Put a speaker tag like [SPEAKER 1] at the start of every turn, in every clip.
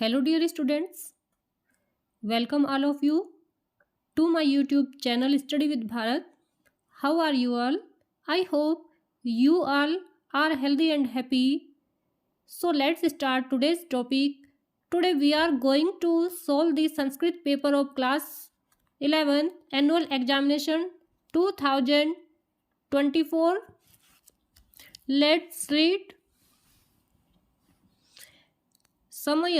[SPEAKER 1] Hello dear students, welcome all of you to my YouTube channel Study with Bharat. How are you all? I hope you all are healthy and happy. So let's start today's topic. Today we are going to solve the Sanskrit paper of class 11 annual examination 2024. Let's read. समय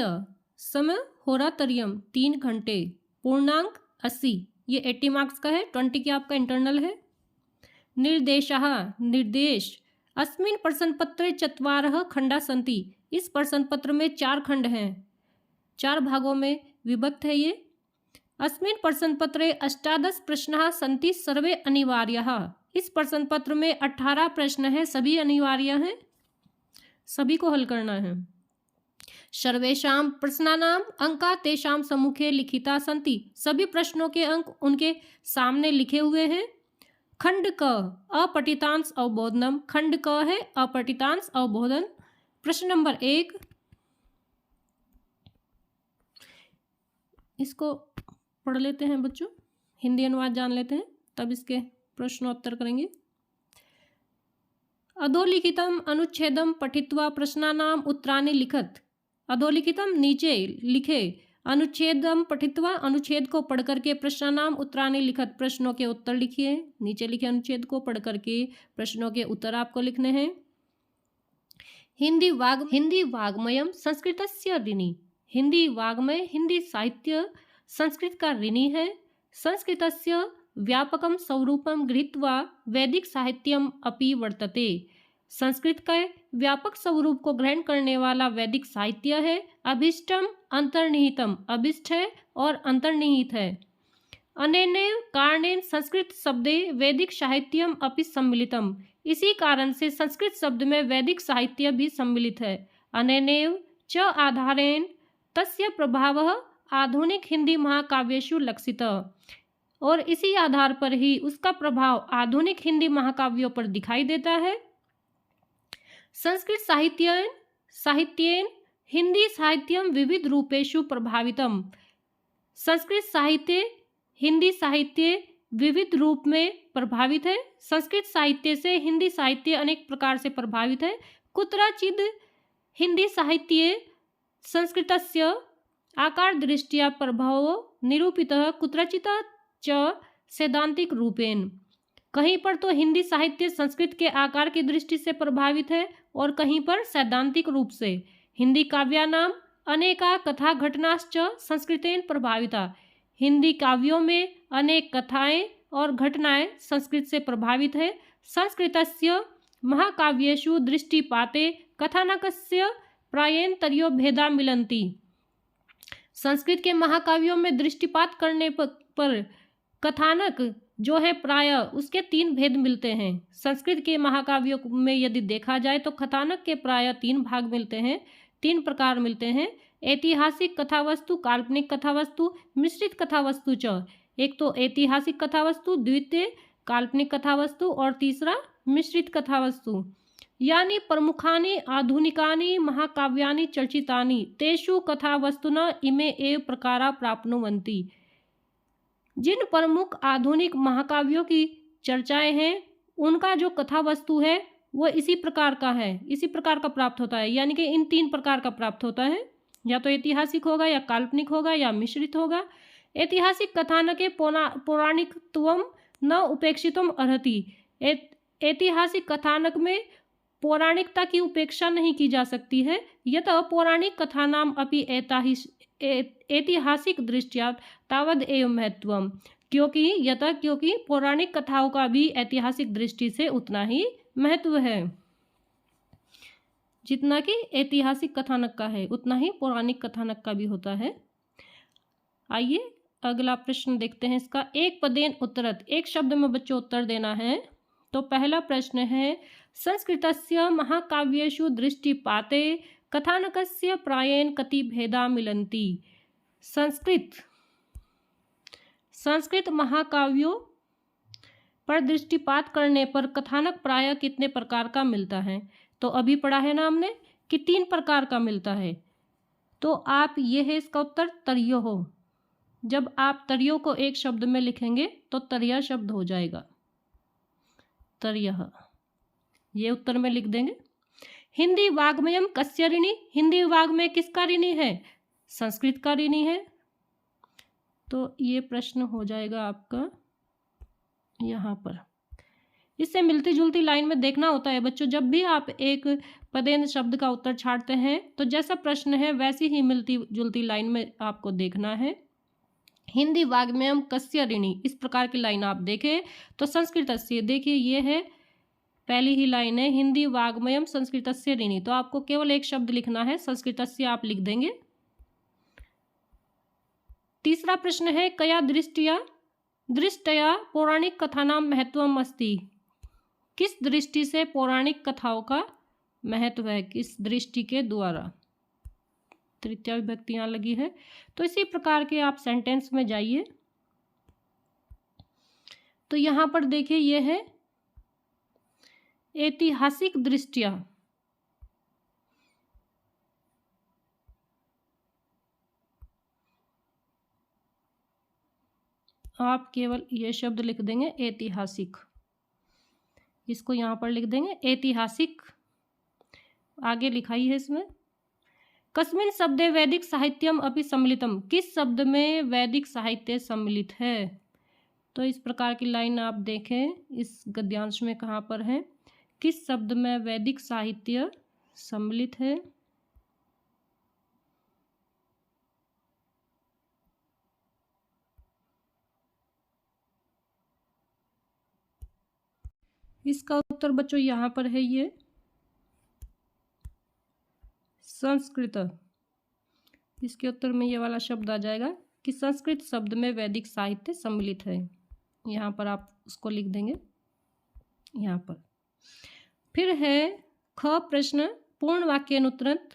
[SPEAKER 1] होरातरियम 3 घंटे, पूर्णांक 80, ये 80 marks का है, 20 की आपका internal है। निर्देशः निर्देश, अस्मिन् प्रश्नपत्रे 4 खंडा सन्ति, इस प्रश्न पत्र में 4 खंड हैं, 4 भागों में विभक्त है ये। अस्मिन् प्रश्नपत्रे 18 प्रश्नाः सन्ति सर्वे अनिवार्याः, इस प्रश्न पत्र में 18 प्रश्न हैं, सभी अनिवार्य हैं, सभी को हल करना है। सर्वेषां प्रश्नानाम् अंका तेषां सम्मुखे लिखिता सन्ति, सभी प्रश्नों के अंक उनके सामने लिखे हुए हैं। खंड क अपठितांश अवबोधनम, खंड क है अपठितांश अवबोधन। प्रश्न नंबर 1, इसको पढ़ लेते हैं बच्चों, हिंदी अनुवाद जान लेते हैं, तब इसके प्रश्नोत्तर करेंगे। अधोलिखितम अनुच्छेदम पठित्वा प्रश्नानाम उत्तराणि लिखत, अधोलिखितम नीचे लिखे, अनुच्छेदम पठित्वा अनुच्छेद को पढ़ करके प्रश्नानाम उत्तराणि लिखत, प्रश्नों के उत्तर लिखिए। नीचे लिखे अनुच्छेद को पढ़ करके प्रश्नों के उत्तर आपको लिखने हैं। हिंदी वाग्मयम संस्कृतस्य ऋणी, हिंदी वाग्मय हिंदी साहित्य संस्कृत का ऋणी है। संस्कृतस्य व्यापकम स्वरूपम गृहीत्वा वैदिक साहित्यम अपि वर्तते, संस्कृत के व्यापक स्वरूप को ग्रहण करने वाला वैदिक साहित्य है। अभिष्टम अंतर्निहितम, अभिष्ट है और अंतर्निहित है। अनेनैव कारणेन संस्कृत शब्दे वैदिक साहित्यम अपि सम्मिलितम, इसी कारण से संस्कृत शब्द में वैदिक साहित्य भी सम्मिलित है। अनेनैव च आधारेण तस्य प्रभावः आधुनिक हिंदी महाकाव्येषु लक्षितः, और इसी आधार पर ही उसका प्रभाव आधुनिक हिंदी महाकाव्यों पर दिखाई देता है। संस्कृत साहित्येन हिंदी साहित्यम विविध रूपेषु प्रभावितम, संस्कृत साहित्य हिंदी साहित्य विविध रूप में प्रभावित है। संस्कृत साहित्य से हिंदी साहित्य अनेक प्रकार से प्रभावित है। कुत्रचित् हिंदी साहित्ये संस्कृतस्य आकार दृष्ट्या प्रभावो निरूपितः, कुत्रचित् च सैद्धांतिक रूपेण, कहीं पर तो हिंदी साहित्य संस्कृत के आकार की दृष्टि से प्रभावित है और कहीं पर सैद्धांतिक रूप से। हिंदी काव्यानाम अनेका कथा घटनाश्च संस्कृतेन प्रभाविता, हिंदी काव्यों में अनेक कथाएं और घटनाएं संस्कृत से प्रभावित है। संस्कृतस्य महाकाव्येषु दृष्टिपाते कथानकस्य प्रायेण तर्यो भेदा मिलन्ति, संस्कृत के महाकाव्यों में दृष्टिपात करने पर कथानक जो है प्राय उसके 3 भेद मिलते हैं। संस्कृत के महाकाव्यों में यदि देखा जाए तो कथानक के प्राय 3 भाग मिलते हैं, 3 प्रकार मिलते हैं। ऐतिहासिक कथावस्तु, काल्पनिक कथावस्तु, मिश्रित कथावस्तु च। एक तो ऐतिहासिक कथावस्तु, द्वितीय काल्पनिक कथावस्तु और तीसरा मिश्रित कथावस्तु। यानी प्रमुखानि आधुनिकानि महाकाव्यानि चर्चितानि तेषु कथावस्तुना इमे एव प्रकारा प्राप्नुवन्ति, जिन प्रमुख आधुनिक महाकाव्यों की चर्चाएं हैं उनका जो कथा वस्तु है वो इसी प्रकार का है, इसी प्रकार का प्राप्त होता है। यानी कि इन 3 प्रकार का प्राप्त होता है, या तो ऐतिहासिक होगा या काल्पनिक होगा या मिश्रित होगा। ऐतिहासिक कथानके पौराणिकत्वम न उपेक्षितुम अर्हति, ऐतिहासिक कथानक में पौराणिकता की उपेक्षा नहीं की जा सकती है। यतः पौराणिक कथानाम अपि ऐतिहासिक दृष्टया तावद एव महत्वम, क्योंकि पौराणिक कथाओं का भी ऐतिहासिक दृष्टि से उतना ही महत्व है, जितना कि ऐतिहासिक कथानक का है उतना ही पौराणिक कथानक का भी होता है। आइए अगला प्रश्न देखते हैं इसका। एक पदेन उत्तरत, एक शब्द में बच्चों उत्तर देना है। तो पहला प्रश्न है, संस्कृतस्य महाकाव्येषु दृष्टिपाते कथानकस्य प्रायेण कति भेदा मिलन्ति, संस्कृत महाकाव्यों पर दृष्टिपात करने पर कथानक प्राय कितने प्रकार का मिलता है। तो अभी पढ़ा है ना हमने कि 3 प्रकार का मिलता है। तो आप ये है इसका उत्तर तर्यो। जब आप तर्यो को एक शब्द में लिखेंगे तो तर्या शब्द हो जाएगा, तर्यः। ये उत्तर में लिख देंगे। हिंदी वाग्मयम कस्य ऋणी, हिंदी वाग्मय किसका ऋणी है? संस्कृत का ऋणी है। तो ये प्रश्न हो जाएगा आपका यहाँ पर। इससे मिलती जुलती लाइन में देखना होता है बच्चों, जब भी आप एक पदेन शब्द का उत्तर छांटते हैं तो जैसा प्रश्न है वैसी ही मिलती जुलती लाइन में आपको देखना है। हिंदी वाग्मयम कस्य ऋणी, इस प्रकार की लाइन आप देखें तो संस्कृतस्य, देखिए ये है पहली ही लाइन है, हिंदी वाग्मयम संस्कृतस्य ऋणी। तो आपको केवल एक शब्द लिखना है, संस्कृतस्य आप लिख देंगे। तीसरा प्रश्न है कया दृष्टया पौराणिक कथानां महत्वम अस्ति, किस दृष्टि से पौराणिक कथाओं का महत्व है, किस दृष्टि के द्वारा। तृतीया विभक्ति यहाँ लगी है। तो इसी प्रकार के आप सेंटेंस में जाइए। तो यहाँ पर देखिए ये है ऐतिहासिक दृष्टिया, आप केवल ये शब्द लिख देंगे ऐतिहासिक, इसको यहाँ पर लिख देंगे ऐतिहासिक। आगे लिखाई है इसमें कस्मिन शब्दे वैदिक साहित्यम अपि सम्मिलितम, किस शब्द में वैदिक साहित्य सम्मिलित है। तो इस प्रकार की लाइन आप देखें इस गद्यांश में कहाँ पर है, किस शब्द में वैदिक साहित्य सम्मिलित है। इसका उत्तर बच्चों यहाँ पर है ये संस्कृत। इसके उत्तर में ये वाला शब्द आ जाएगा कि संस्कृत शब्द में वैदिक साहित्य सम्मिलित है। यहाँ पर आप उसको लिख देंगे यहाँ पर। फिर है ख प्रश्न पूर्ण वाक्यानुत्तरत,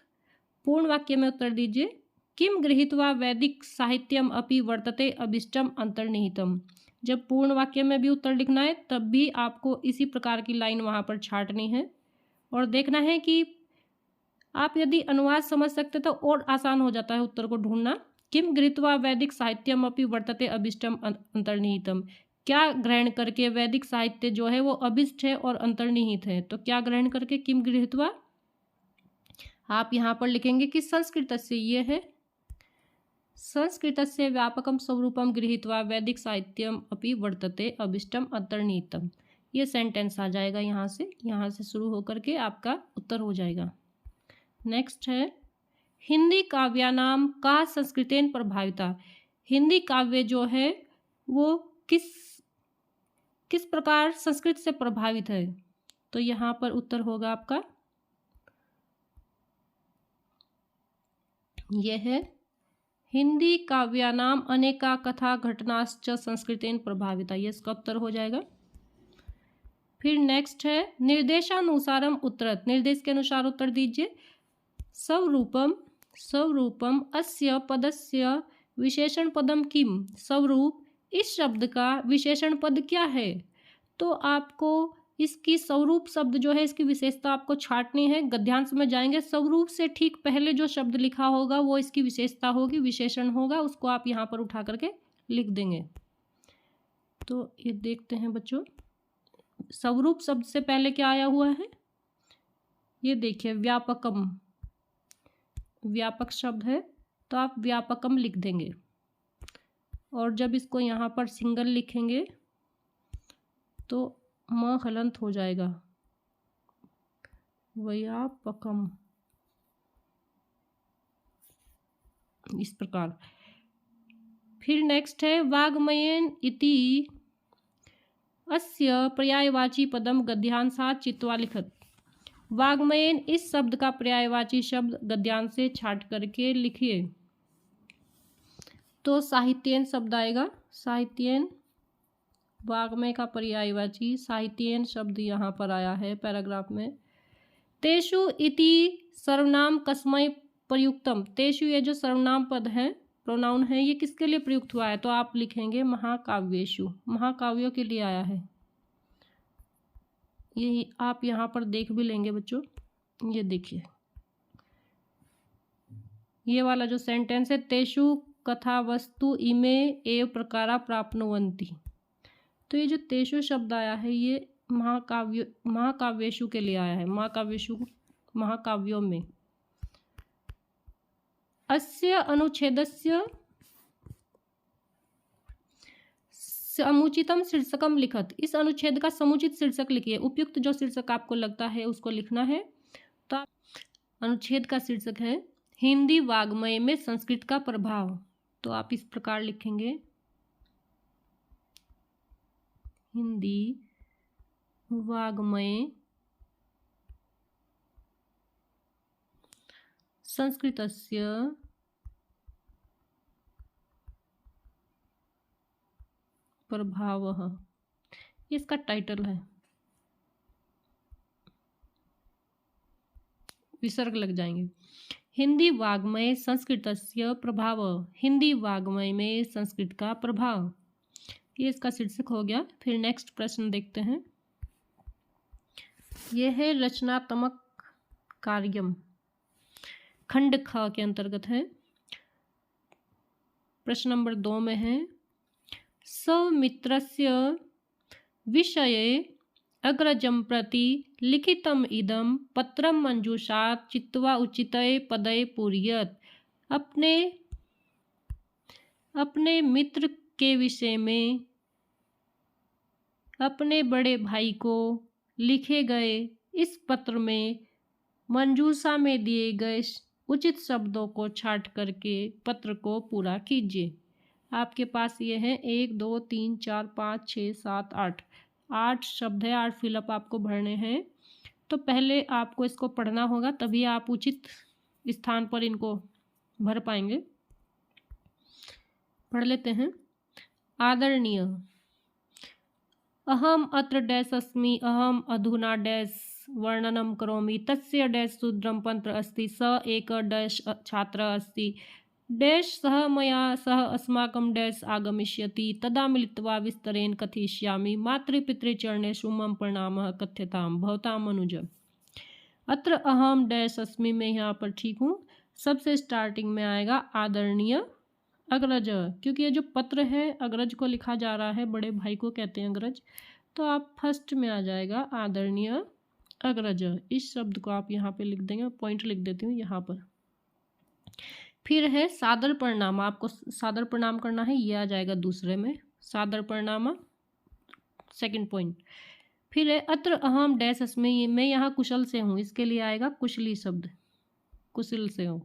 [SPEAKER 1] पूर्ण वाक्य में उत्तर दीजिए। किम गृहीत्वा वैदिक साहित्यम अपि वर्तते अभिष्टम अंतर्निहितम। जब पूर्ण वाक्य में भी उत्तर लिखना है तब भी आपको इसी प्रकार की लाइन वहाँ पर छांटनी है और देखना है कि आप यदि अनुवाद समझ सकते तो और आसान हो जाता है उत्तर को ढूंढना। किम गृहीत्वा वैदिक साहित्यम अपि वर्तते अभिष्टम अंतर्निहितम, क्या ग्रहण करके वैदिक साहित्य जो है वो अभिष्ट है और अंतर्निहित है। तो क्या ग्रहण करके, किम गृहीत्वा आप यहाँ पर लिखेंगे कि संस्कृतस्य, ये है संस्कृतस्य व्यापकम स्वरूपम गृहीत्वा वैदिक साहित्यम अपि वर्तते अभिष्टम अंतर्निहितम। ये सेंटेंस आ जाएगा यहाँ से शुरू होकर के आपका उत्तर हो जाएगा। नेक्स्ट है हिंदी काव्यानाम का संस्कृतेन प्रभाविता, हिंदी काव्य जो है वो किस प्रकार संस्कृत से प्रभावित है। तो यहाँ पर उत्तर होगा आपका यह है हिंदी काव्यानाम अनेका कथा घटनाश्च संस्कृतेन प्रभाविता, ये इसका उत्तर हो जाएगा। फिर नेक्स्ट है निर्देशानुसारम उत्तरत, निर्देश के अनुसार उत्तर दीजिए। स्वरूपम अस्य पदस्य विशेषण पदम किम, स्वरूप इस शब्द का विशेषण पद क्या है। तो आपको इसकी स्वरूप शब्द जो है इसकी विशेषता आपको छांटनी है। गद्यांश में जाएंगे, स्वरूप से ठीक पहले जो शब्द लिखा होगा वो इसकी विशेषता होगी, विशेषण होगा, उसको आप यहाँ पर उठा करके लिख देंगे। तो ये देखते हैं बच्चों, स्वरूप शब्द से पहले क्या आया हुआ है, ये देखिए व्यापकम, व्यापक शब्द है तो आप व्यापकम लिख देंगे। और जब इसको यहाँ पर सिंगल लिखेंगे तो म हलंत हो जाएगा, व्यापकम, इस प्रकार। फिर नेक्स्ट है वाग्मयेन इति अस्य पर्यायवाची पदम गद्यांशात् चित्वा लिखत, वाग्मयेन इस शब्द का पर्यायवाची शब्द गद्यांश से छांट करके लिखिए। तो साहित्येन शब्द आएगा, साहित्येन, वाग्मय का पर्यायवाची साहित्येन शब्द यहाँ पर आया है पैराग्राफ में। तेषु इति सर्वनाम कस्मै प्रयुक्तम, तेषु ये जो सर्वनाम पद है, प्रोनाउन है, ये किसके लिए प्रयुक्त हुआ है। तो आप लिखेंगे महाकाव्येषु, महाकाव्यों के लिए आया है। ये आप यहाँ पर देख भी लेंगे बच्चों, ये देखिए ये वाला जो सेंटेंस है, तेषु कथा वस्तु इमे एव प्रकारा प्राप्नुवन्ति। तो ये जो तेषु शब्द आया है ये महाकाव्येषु के लिए आया है, महाकाव्येषु महाकाव्यों में। अस्य अनुच्छेदस्य समुचितम शीर्षकम लिखत। इस अनुच्छेद का समुचित शीर्षक लिखिए। उपयुक्त जो शीर्षक आपको लगता है उसको लिखना है। तो अनुच्छेद का शीर्षक है हिंदी वाग्मय में संस्कृत का प्रभाव। तो आप इस प्रकार लिखेंगे, हिंदी वाग्मय संस्कृतस्य प्रभावः, इसका टाइटल है। विसर्ग लग जाएंगे। हिंदी वाग्मय संस्कृतस्य प्रभाव, हिंदी वाग्मय में संस्कृत का प्रभाव, ये इसका शीर्षक हो गया। फिर नेक्स्ट प्रश्न देखते हैं। यह है रचनात्मक कार्यम, खंड ख के अंतर्गत है। प्रश्न नंबर 2 में है, सौमित्रस्य विषये अग्रजं प्रति लिखितम् इदं पत्रं मंजूषात् चित्वा उचितये पदये पूरयेत्। अपने मित्र के विषय में अपने बड़े भाई को लिखे गए इस पत्र में मंजूषा में दिए गए उचित शब्दों को छांट करके पत्र को पूरा कीजिए। आपके पास ये है 1 2 3 4 5 6 7 8 शब्द है, 8 फिलअप आपको भरने हैं। तो पहले आपको इसको पढ़ना होगा, तभी आप उचित स्थान पर इनको भर पाएंगे। पढ़ लेते हैं। आदरणीय, अहम अत्र डैश अस्मि, अहम अधुना डैश वर्णनं करोमि, तस्य डैश शूद्रं पत्र अस्ति, स एक डैश छात्र अस्ति, डैश सह मया सह अस्माकं डैश आगमिष्यति, तदा मिलित्वा विस्तरेण कथयिष्यामि, मातृपितृचरणेषु मम प्रणामः कथ्यताम्, भवताम् अनुज। अत्र अहम डैश अस्मि में यहाँ पर ठीक हूँ। सबसे स्टार्टिंग में आएगा आदरणीय अग्रज, क्योंकि ये जो पत्र है अग्रज को लिखा जा रहा है, बड़े भाई को कहते हैं अग्रज। तो आप फर्स्ट में आ जाएगा आदरणीय अग्रज। इस शब्द को आप यहाँ पे लिख देंगे, पॉइंट लिख देती हूँ यहाँ पर। फिर है सादर प्रणाम, आपको सादर प्रणाम करना है, ये आ जाएगा दूसरे में, सादर प्रणाम सेकंड पॉइंट। फिर है अत्र अहम डैश अस्मि, मैं यहाँ कुशल से हूँ, इसके लिए आएगा कुशली शब्द, कुशल से हूँ।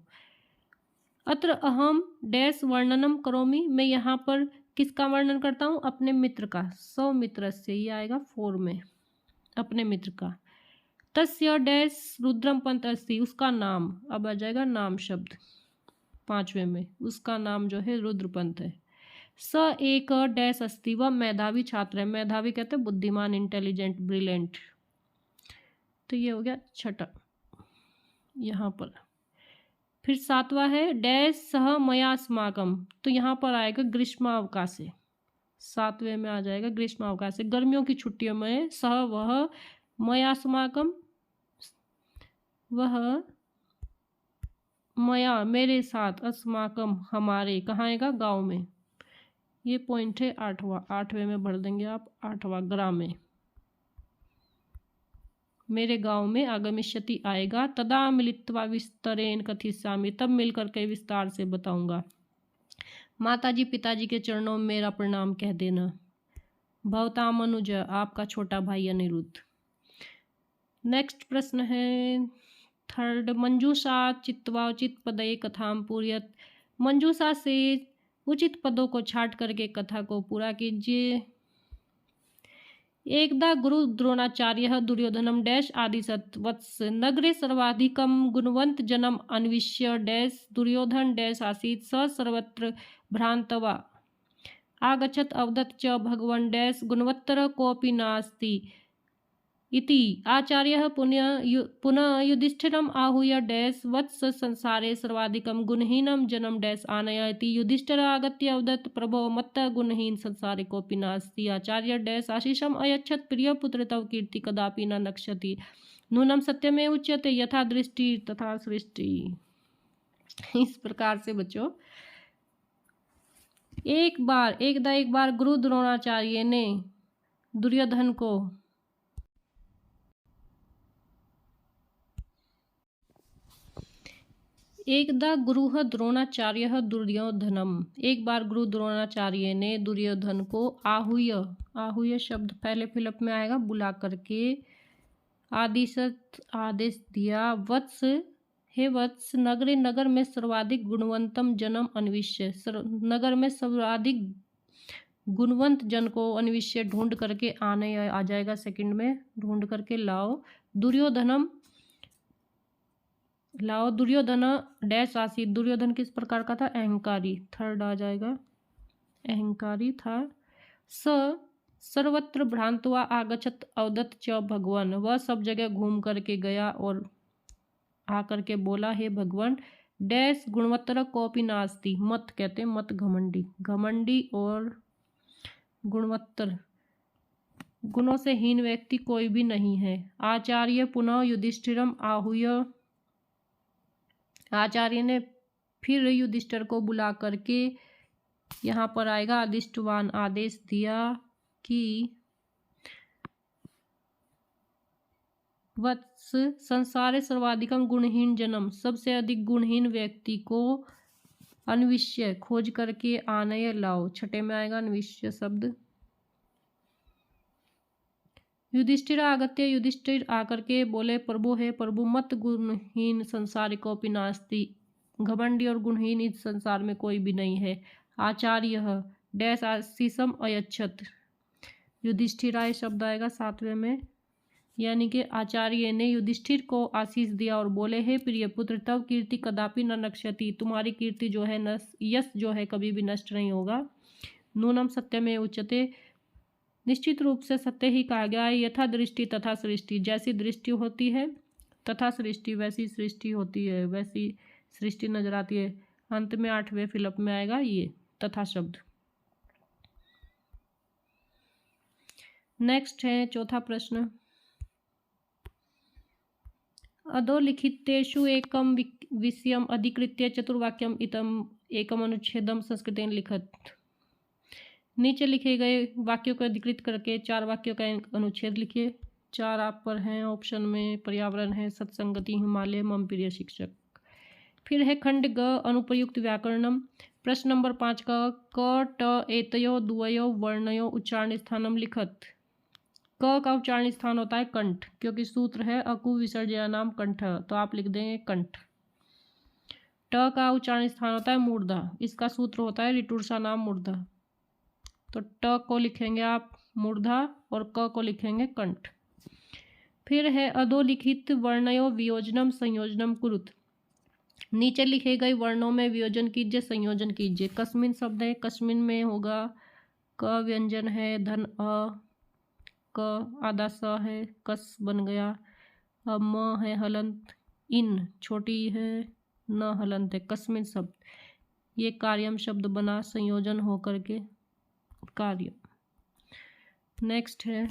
[SPEAKER 1] अत्र अहम डैश वर्णनम करोमि, मैं यहाँ पर किसका वर्णन करता हूँ, अपने मित्र का, सौमित्रस्य, ये आएगा 4 में, अपने मित्र का। तस्य डैश रुद्रम पंथ अस्ति, उसका नाम, अब आ जाएगा नाम शब्द 5वें में, उसका नाम जो है रुद्रपंथ है। स एक डैश अस्ति, वह मेधावी छात्र है, मेधावी कहते हैं बुद्धिमान, इंटेलिजेंट, ब्रिलियंट। तो ये हो गया छठा यहाँ पर। फिर 7वां है डैश सह मया अस्माकम, तो यहाँ पर आएगा ग्रीष्मावकाशे, 7वें में आ जाएगा ग्रीष्मावकाशे, गर्मियों की छुट्टियों में, सह वह, मया अस्माकम वह, मया मेरे साथ, अस्माकम हमारे, कहाँ आएगा, गाँव में। ये पॉइंट है 8वें में भर देंगे आप, 8वां ग्राम में, मेरे गांव में आगमिष्यति आएगा, तदा मिलित्वा विस्तरेण कथयिष्यामि, तब मिलकर के विस्तार से बताऊंगा, माताजी पिताजी के चरणों में मेरा प्रणाम कह देना, भवताम अनुज, आपका छोटा भाई अनिरुद्ध। नेक्स्ट प्रश्न है 3rd, मंजूषा चित्वा उचित पदये कथाम पूरयत, मंजूषा से उचित पदों को छांट करके कथा को पूरा कीजिए। एकदा गुरु द्रोणाचार्य दुर्योधनम डैश आदिशत वत्स, नगरे सर्वाधिकम गुणवंत जनम अन्विष्य डैश दुर्योधन डैश आसीत्, स सर्वत्र भ्रांतवा आगच्छत्, अवदत् च भगवन् डैश गुणवत्तर कोऽपि नास्ति इति, आचार्यः पुनः युधिष्ठिरम् आहूय डैश वत्स संसारे सर्वाधिकं गुणहीनं जनम डैश आनय इति, युधिष्ठिर आगत्य अवदत्, प्रभो मत्तः गुणहीन संसारे कोऽपि नास्ति, आचार्य डैश आशीषम् अयच्छत्, प्रियपुत्र तव कीर्ति कदापि न नक्ष्यति, नूनं सत्यमेव उच्यते, यथा दृष्टि तथा सृष्टि। इस प्रकार से बच्चों, एक बार गुरु द्रोणाचार्य ने दुर्योधन को एकदा गुरुः द्रोणाचार्यः दुर्योधनम, एक बार गुरु द्रोणाचार्य ने दुर्योधन को आहूय शब्द पहले फिलअप में आएगा, बुला करके आदेश दिया, वत्स हे वत्स, नगर में सर्वाधिक गुणवंतम जनम अन्विष्य, नगर में सर्वाधिक गुणवंत जन को अन्विष्य ढूंढ करके आने आ जाएगा, सेकंड में ढूंढ करके लाओ। दुर्योधन डैश आसी, दुर्योधन किस प्रकार का था? अहंकारी, थर्ड आ जाएगा, अहंकारी था। सर्वत्र भ्रांत्वा आगच्छत अवदत् च भगवान, वह सब जगह घूम करके गया और आकर के बोला, हे भगवान, डैश गुणवत्तर कोपी नास्ति, मत कहते मत घमंडी और गुणवत्तर गुणों से हीन व्यक्ति कोई भी नहीं है। आचार्य पुनः युधिष्ठिरम आहूय, आचार्य ने फिर युधिष्ठिर को बुला करके यहाँ पर आएगा आदिष्टवान, आदेश दिया कि वत्स संसारे सर्वाधिकम गुणहीन जनम, सबसे अधिक गुणहीन व्यक्ति को अन्विष्य खोज करके आनय लाओ, छठे में आएगा अन्विष्य शब्द। युधिष्ठिर आगत्य, युधिष्ठिर आकर के बोले, प्रभु है प्रभु, मत गुणहीन संसार कोपि नास्ति, घमंडी और गुणहीन इस संसार में कोई भी नहीं है। आचार्य डैश आशीषम अयच्छत, युधिष्ठिराय शब्द आएगा सातवें में, यानी कि आचार्य ने युधिष्ठिर को आशीष दिया और बोले, हे प्रिय पुत्र, तब कीर्ति कदापि न नक्ष्यति, तुम्हारी कीर्ति जो है यश जो है कभी भी नष्ट नहीं होगा। नूनम सत्य में उच्यते, निश्चित रूप से सत्य ही कहा गया है। यथा दृष्टि तथा सृष्टि, जैसी दृष्टि होती है तथा सृष्टि वैसी सृष्टि होती है, वैसी सृष्टि नजर आती है। अंत में आठवें फिलअप में आएगा ये तथा शब्द। नेक्स्ट है चौथा प्रश्न, अधोलिखितेषु एकम विषयम अधिकृत्य चतुर्वाक्यम इतम एकम अनुच्छेदम संस्कृतेन लिखत, नीचे लिखे गए वाक्यों को अधिकृत करके 4 वाक्यों का अनुच्छेद लिखिए। 4 आप पर हैं ऑप्शन में, पर्यावरण है, सत्संगति, हिमालय, मम प्रिय शिक्षक। फिर है खंड ग अनुप्रयुक्त व्याकरणम, प्रश्न नंबर 5 का क ट एतयो द्वयो वर्णयो उच्चारण स्थानम लिखत, क का उच्चारण स्थान होता है कंठ, क्योंकि सूत्र है अकु विसर्जयानाम कंठ, तो आप लिख देंगे कंठ। ट का उच्चारण स्थान होता है मूर्धा, इसका सूत्र होता है ऋटुर्षा नाम मूर्धा, तो ट को लिखेंगे आप मूर्धा और क को लिखेंगे कंठ। फिर है अधोलिखित वर्णयो वियोजनम संयोजनम कुरुत, नीचे लिखे गए वर्णों में वियोजन कीजिए, संयोजन कीजिए। कस्मिन शब्द है, कस्मिन में होगा क व्यंजन है, धन अ, क आधा स है, कस बन गया, अब म है हलंत, इन छोटी है, न हलंत है, कस्मिन शब्द ये कार्यम शब्द बना, संयोजन हो करके कार्य। नेक्स्ट है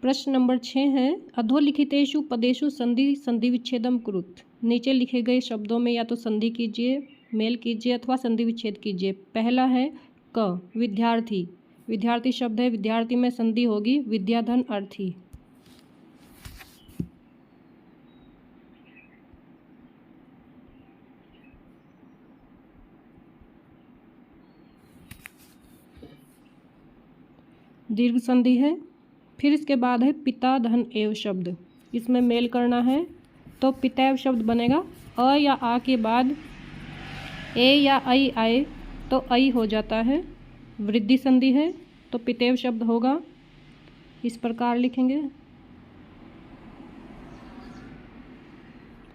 [SPEAKER 1] प्रश्न नंबर 6 है, अधोलिखितेषु पदेषु संधि विच्छेदम कुरुत, नीचे लिखे गए शब्दों में या तो संधि कीजिए, मेल कीजिए अथवा संधि विच्छेद कीजिए। पहला है क विद्यार्थी, विद्यार्थी शब्द है, विद्यार्थी में संधि होगी विद्याधन अर्थी। दीर्घ संधि है। फिर इसके बाद है पिता धन एव शब्द, इसमें मेल करना है तो पितैव शब्द बनेगा, अ या आ के बाद ए या आई आए तो आई हो जाता है। वृद्धि संधि है तो पितैव शब्द होगा, इस प्रकार लिखेंगे,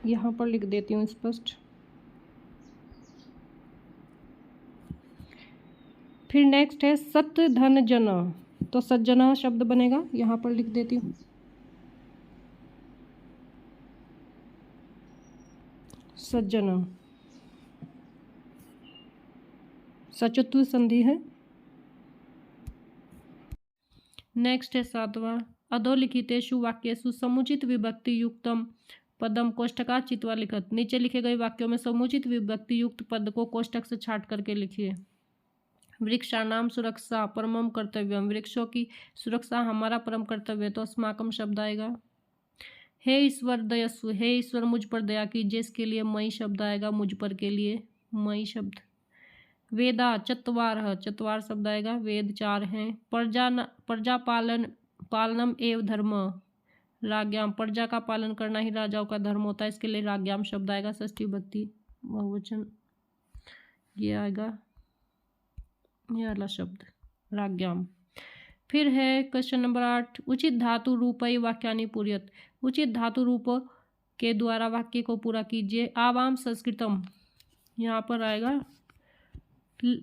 [SPEAKER 1] यहाँ पर लिख देती हूँ स्पष्ट। फिर नेक्स्ट है सत्य धन जन, तो सज्जना शब्द बनेगा, यहाँ पर लिख देती हूँ सज्जना। सचत्व संधि है। नेक्स्ट है 7वां, अधोलिखितेषु वाक्येषु समुचित विभक्ति युक्तम पदम कोष्ठका चित्वा लिखत। नीचे लिखे गए वाक्यों में समुचित विभक्ति युक्त पद को कोष्ठक से छांट करके लिखिए। वृक्षाणाम सुरक्षा परमम कर्तव्यम, वृक्षों की सुरक्षा हमारा परम कर्तव्य, तो अस्माकम शब्द आएगा। हे ईश्वर दयस्व, हे ईश्वर मुझ पर दया कीजिए, इसके लिए मई शब्द आएगा, मुझ पर के लिए मई शब्द। वेदा चत्वार, चत्वार शब्द आएगा, वेद 4 हैं। प्रजा पालनम एव धर्म, राज्ञाम, प्रजा का पालन करना ही राजाओं का धर्म होता है, इसके लिए राज्ञाम शब्द आएगा, षष्ठी विभक्ति बहुवचन, ये आएगा ये वाला शब्द राज्ञाम। फिर है क्वेश्चन नंबर 8, उचित धातु रूपई वाक्यानि पूर्यत, उचित धातु रूप के द्वारा वाक्य को पूरा कीजिए। आवाम संस्कृतम, यहाँ पर आएगा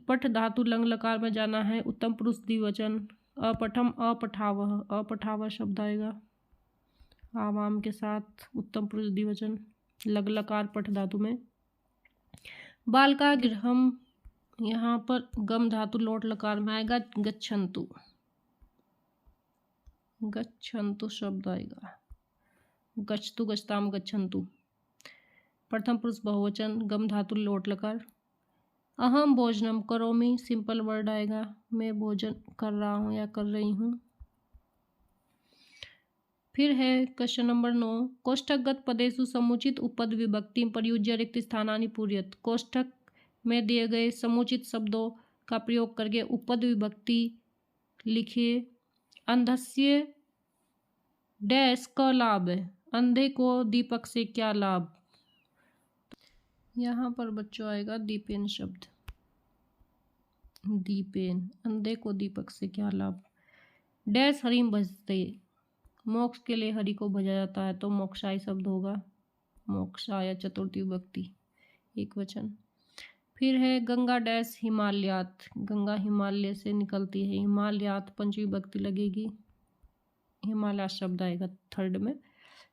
[SPEAKER 1] पठ धातु लंग लकार में जाना है, उत्तम पुरुष द्विवचन। अपठम अपठावह, अपठावह शब्द आएगा आवाम के साथ, उत्तम पुरुष द्विवचन, लग लकार पठ धातु में। बालका गृहम, यहाँ पर गम धातु लोट लकार में आएगा, गच्छन्तु, गच्छन्तु शब्द आएगा, गच्छतु गच्छताम गच्छन्तु, प्रथम पुरुष बहुवचन, गम धातु लोट लकार। अहम भोजनम करोमि, सिंपल वर्ड आएगा, मैं भोजन कर रहा हूँ या कर रही हूँ। फिर है क्वेश्चन नंबर 9, कोष्ठकगत पदेषु समुचित उपपद विभक्ति प्रयुज्य रिक्त स्थानानि पूर्यत, कोष्ठक में दिए गए समुचित शब्दों का प्रयोग करके उपपद विभक्ति लिखिए। अंधस्य डैश का लाभ है, अंधे को दीपक से क्या लाभ, यहाँ पर बच्चों आएगा दीपेन शब्द, दीपेन, अंधे को दीपक से क्या लाभ। डैश हरिम भजते, मोक्ष के लिए हरि को भजा जाता है, तो मोक्षाय शब्द होगा, मोक्षाय चतुर्थी विभक्ति एक वचन। फिर है गंगा डैश हिमालयात, गंगा हिमालय से निकलती है, हिमालयात पंचमी विभक्ति लगेगी, हिमालय शब्द आएगा थर्ड में।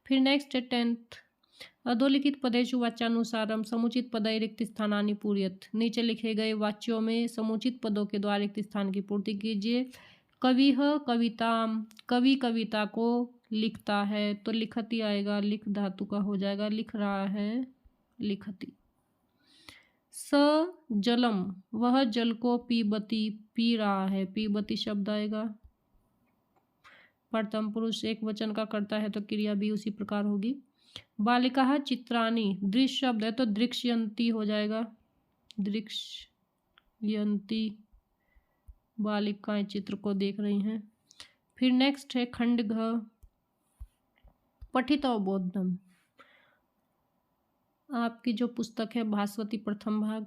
[SPEAKER 1] फिर नेक्स्ट है 10th, अधोलिखित पदेषु वाच्यानुसारम समुचित पदय रिक्त स्थानानि पूर्यत, नीचे लिखे गए वाच्यों में समुचित पदों के द्वारा रिक्त स्थान की पूर्ति कीजिए। कविः कविताम, कवि कविता को लिखता है, तो लिखति आएगा, लिख धातु का हो जाएगा, लिख रहा है लिखति। स जलम, वह जल को पीबती, पी रहा है, पीबती शब्द आएगा, प्रथम पुरुष एक वचन का करता है तो क्रिया भी उसी प्रकार होगी। बालिका चित्राणी, दृश्य शब्द है तो दृक्ष्यंती हो जाएगा, दृक्ष्यंती, बालिकाएं चित्र को देख रही हैं। फिर नेक्स्ट है खंड घ, पठित अवबोधनम, आपकी जो पुस्तक है भास्वती प्रथम भाग।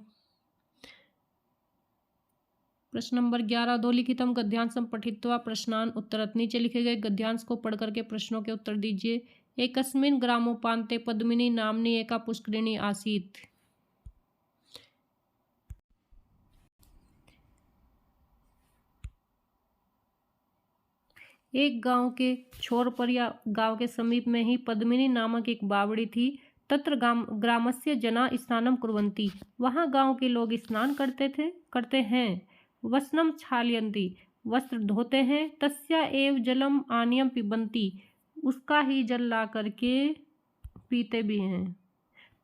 [SPEAKER 1] प्रश्न नंबर 11, अधोलिखितम गद्यांशम पठित्वा प्रश्नान उत्तरत, नीचे लिखे गए गद्यांश को पढ़ करके प्रश्नों के उत्तर दीजिए। एकस्मिन् ग्रामोपान्ते पद्मिनी नाम्नी एका पुष्करिणी आसीत्, एक गांव के छोर पर या गांव के समीप में ही पद्मिनी नामक एक बावड़ी थी। तत्र ग्रामस्य जना स्नानम कुर्वन्ति, वहाँ गांव के लोग स्नान करते हैं। वस्त्रम क्षालयन्ति, वस्त्र धोते हैं। तस्या एव जलम आनियम पिबन्ति, उसका ही जल ला करके पीते भी हैं।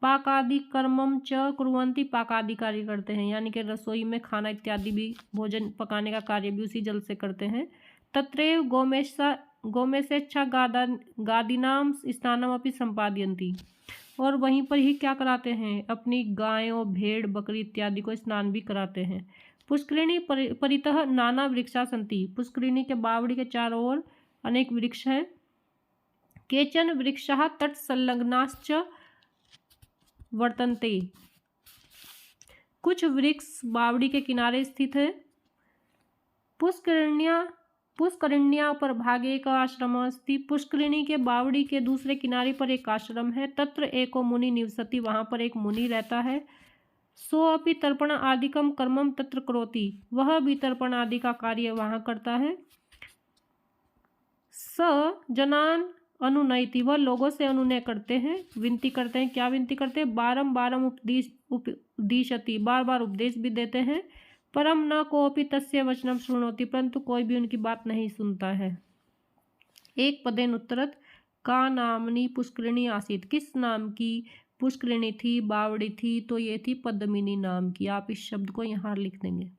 [SPEAKER 1] पाकादि कर्मम च कुर्वन्ति, पाकादि कार्य करते हैं, यानी कि रसोई में खाना इत्यादि भी, भोजन पकाने का कार्य भी उसी जल से करते हैं। तत्रैव गोमेशेच्छा गादीनाम स्नानम अपि संपादयन्ति, और वहीं पर ही क्या कराते हैं, अपनी गायों भेड़ बकरी इत्यादि को स्नान भी कराते हैं। पुष्करिणी परितः नाना वृक्षा सन्ति, पुष्करिणी के बावड़ी के चारों ओर अनेक वृक्ष हैं। केचन वृक्षाः तट संलग्नाश्च वर्तन्ते, कुछ वृक्ष बावड़ी के किनारे स्थित है। पुष्करिण्या पर भागे एक आश्रम अस्ति, पुष्करिणी के बावड़ी के दूसरे किनारे पर एक आश्रम है। तत्र एको मुनि निवसति, वहाँ पर एक मुनि रहता है। सो अपि तर्पण आदिकम कर्मम तत्र करोति, वह भी तर्पण आदि का कार्य वहाँ करता है। स जनान अनुनयति, वह लोगों से अनुनय करते हैं, विनती करते हैं। क्या विनती करते हैं, बारम उपदिशति, बार बार उपदेश भी देते हैं। परम न कोपि तस्य वचनम शृणोति, परंतु कोई भी उनकी बात नहीं सुनता है। एक पदेन उत्तरत, का नामनी पुष्करिणी आसीत, किस नाम की पुष्करिणी थी, बावड़ी थी, तो ये थी पद्मिनी नाम की। आप इस शब्द को यहाँ लिख देंगे।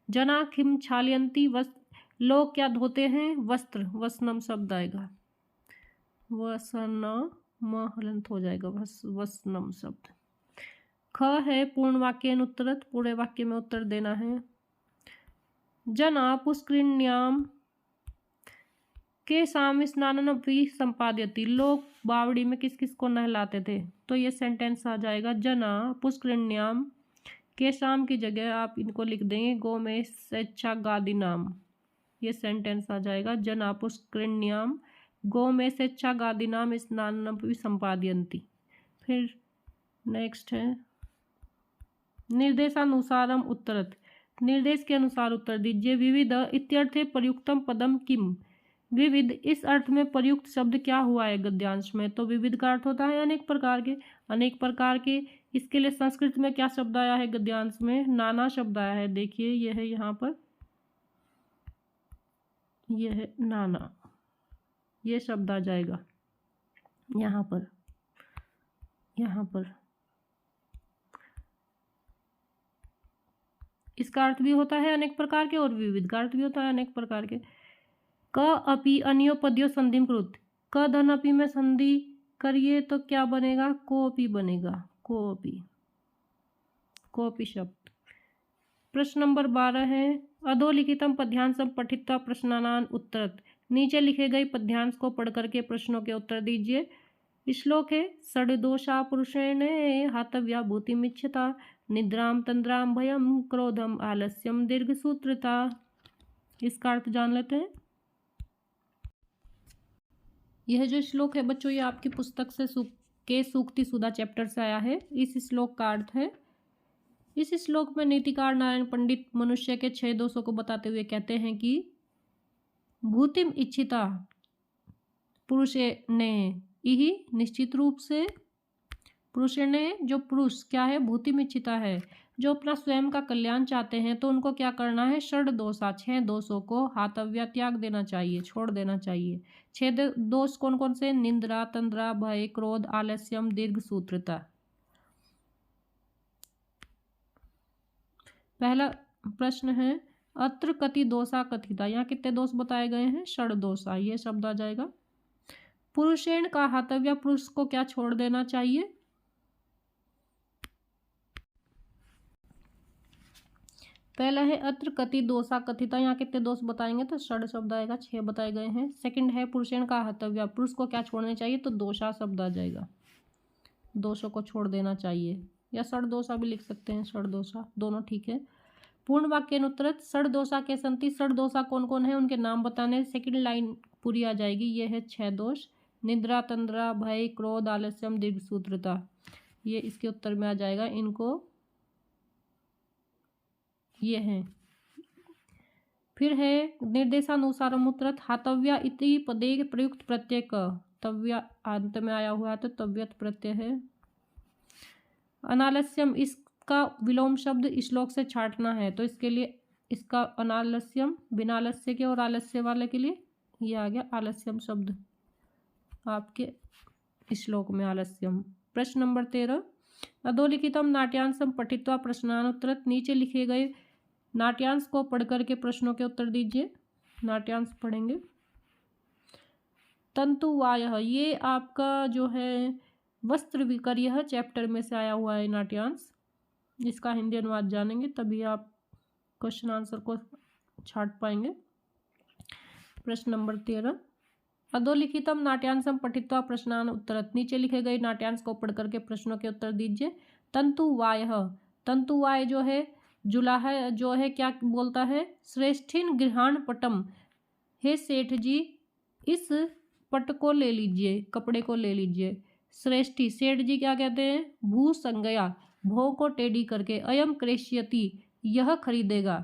[SPEAKER 1] जना किम छालयंती वस्त्र, लोग क्या धोते हैं, वस्त्र, वसनम शब्द आएगा, वसनम हलंत हो जाएगा, वसनम शब्द। ख है पूर्ण वाक्य उत्तरत, पूरे वाक्य में उत्तर देना है। जना पुष्करिण्याम के साम स्नानन भी संपाद्यति, लोग बावड़ी में किस किस को नहलाते थे, तो ये सेंटेंस आ जाएगा। जना पुष्करिण्याम के शाम की जगह आप इनको लिख देंगे गो में स्वेच्छा गादी नाम, ये सेंटेंस आ जाएगा। जना पुष्करिण्याम गो में स्वेच्छा गादी नाम स्नान भी संपादयन्ति। फिर नेक्स्ट है निर्देशानुसारम उत्तरत, निर्देश के अनुसार उत्तर दीजिए। विविध इत्यर्थे प्रयुक्तम पदम किम, विविध इस अर्थ में प्रयुक्त शब्द क्या हुआ है गद्यांश में, तो विविध का अर्थ होता है अनेक प्रकार के, अनेक प्रकार के। इसके लिए संस्कृत में क्या शब्द आया है गद्यांश में, नाना शब्द आया है। देखिए यह है यहाँ पर, यह है नाना, ये शब्द आ जाएगा यहाँ पर, यहाँ पर। इसका अर्थ भी होता है अनेक प्रकार के और विविध का अर्थ भी होता है अनेक प्रकार के। क अपि अन्योपद्यो संधिम कृत, क धन अपि में संधि करिए तो क्या बनेगा, कोपि बनेगा, कोपि, कोपि शब्द। प्रश्न नंबर 12 है अधोलिखितम पद्यांशम पठित्वा प्रश्नानान उत्तरत, नीचे लिखे गए पद्यांश को पढ़ करके प्रश्नों के उत्तर दीजिए। श्लोक है षड्दोषा पुरुषेण हातव्या भूतिमिच्छता, निद्राम तंद्राम भयम क्रोधम आलस्यम दीर्घसूत्रता। इसका अर्थ जान लेते हैं। यह जो श्लोक है बच्चों ये आपकी पुस्तक से सूक्ति सुधा चैप्टर से आया है। इस श्लोक का अर्थ है, इस श्लोक में नीतिकार नारायण पंडित मनुष्य के 6 दोषों को बताते हुए कहते हैं कि भूतिम इच्छिता पुरुषे ने, यही निश्चित रूप से पुरुष ने, जो पुरुष क्या है भूतिम इच्छिता है, जो अपना स्वयं का कल्याण चाहते हैं तो उनको क्या करना है, षड दोषा 6 दोषों को हातव्या त्याग देना चाहिए, छोड़ देना चाहिए। 6 दोष कौन कौन से, निंद्रा तंद्रा भय क्रोध आलस्यम दीर्घ सूत्रता। पहला प्रश्न है अत्र कति दोषा कथिता, यहाँ कितने दोष बताए गए हैं, षड दोषा, ये शब्द आ जाएगा। पुरुषेण का हातव्या, पुरुष को क्या छोड़ देना चाहिए, पहला है अत्र कति दोषा कथिता, यहाँ कितने दोष बताएंगे तो षड शब्द आएगा, 6 बताए गए हैं। सेकंड है पुरुषेण का हतव्या, पुरुष को क्या छोड़ना चाहिए तो दोषा शब्द आ जाएगा, दोषों को छोड़ देना चाहिए, या षड दोषा भी लिख सकते हैं, षड दोषा दोनों ठीक है। पूर्ण वाक्य अनुत्तरत षड दोषा के संति, षड दोषा कौन कौन है उनके नाम बताने, सेकंड लाइन पूरी आ जाएगी। ये है 6 दोष, निद्रा तंद्रा भय क्रोध आलस्यम दीर्घ सूत्रता, ये इसके उत्तर में आ जाएगा। इनको ये है। फिर है निर्देशानुसारम उत्तरत हातव्या इति पदे प्रयुक्त प्रत्यय क, तव्या अंत में आया हुआ है तो तव्यत प्रत्यय है। अनालस्यम, इसका विलोम शब्द श्लोक से छांटना है तो इसके लिए इसका अनालस्यम बिना आलस्य के और आलस्य वाले के लिए ये आ गया आलस्यम शब्द आपके श्लोक में आलस्यम। प्रश्न नंबर 13 अधोलिखितम नाट्यांशम पठित्वा प्रश्नानुत्तरत, नीचे लिखे गए नाट्यांश को पढ़ करके प्रश्नों के उत्तर दीजिए। नाट्यांश पढ़ेंगे। तंतुवायः, ये आपका जो है वस्त्र विपर्य चैप्टर में से आया हुआ है नाट्यांश, इसका हिंदी अनुवाद जानेंगे तभी आप क्वेश्चन आंसर को छाट पाएंगे। प्रश्न नंबर 13 अधोलिखितम नाट्यांशम पठित्वा प्रश्नान उत्तरत, नीचे लिखे गए नाट्यांश को पढ़ करके प्रश्नों के उत्तर दीजिए। तंतुवायः, तंतुवाय जो है जुलाहा जो है क्या बोलता है, श्रेष्ठिन गृहाण पटम, हे सेठ जी इस पट को ले लीजिए, कपड़े को ले लीजिए। श्रेष्ठी, सेठ जी क्या कहते हैं, भू संज्ञा, भो को टेढ़ी करके, अयम क्रेष्यति, यह खरीदेगा,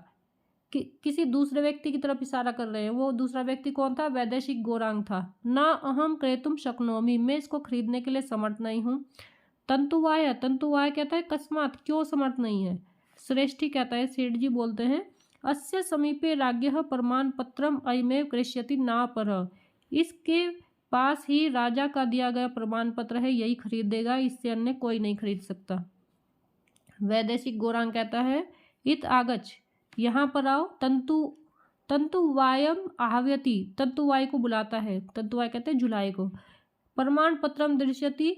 [SPEAKER 1] किसी दूसरे व्यक्ति की तरफ इशारा कर रहे हैं। वो दूसरा व्यक्ति कौन था, वैदेशिक गौरांग था। ना अहम क्रेतुम शक्नोमि, मैं इसको खरीदने के लिए समर्थ नहीं हूँ। तंतुवाय, तंतुवाय कहता है कस्मात, क्यों समर्थ नहीं है। श्रेष्ठी कहता है, सेठ जी बोलते हैं अस्य समीपे राज्ञः प्रमाण पत्रम अयमेव क्रेष्यति ना पर, इसके पास ही राजा का दिया गया प्रमाण पत्र है, यही खरीदेगा, इससे अन्य कोई नहीं खरीद सकता। वैदेशिक गौरांग कहता है इत आगच, यहाँ पर आओ। तंतुवायम आह्वयति, तंतुवाय को बुलाता है, तंतुवाय कहते हैं जुलाई को। प्रमाण पत्रम दृश्यति,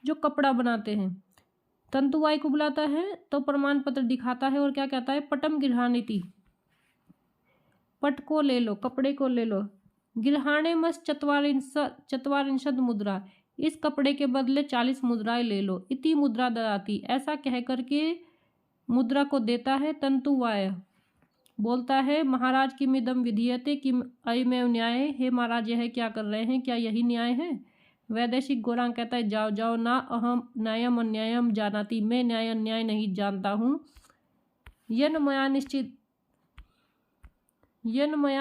[SPEAKER 1] जो कपड़ा बनाते हैं, तंतुवाय को बुलाता है तो प्रमाण पत्र दिखाता है। और क्या कहता है, पटम गृहाणीति, पट को ले लो, कपड़े को ले लो। गृहाणे मस चत्वारिंशद मुद्रा, इस कपड़े के बदले 40 मुद्राएं ले लो। इति मुद्रा ददाति, ऐसा कह करके मुद्रा को देता है। तंतुवाय बोलता है महाराज किमिदम विधीयते किम अयमेव न्याय, हे महाराज यह क्या कर रहे हैं, क्या यही न्याय है। वैदेशिक गौरांग कहता है जाओ जाओ, ना अहम न्यायम अन्यायम जानाति, मैं न्याय अन्याय नहीं जानता हूँ। यन मया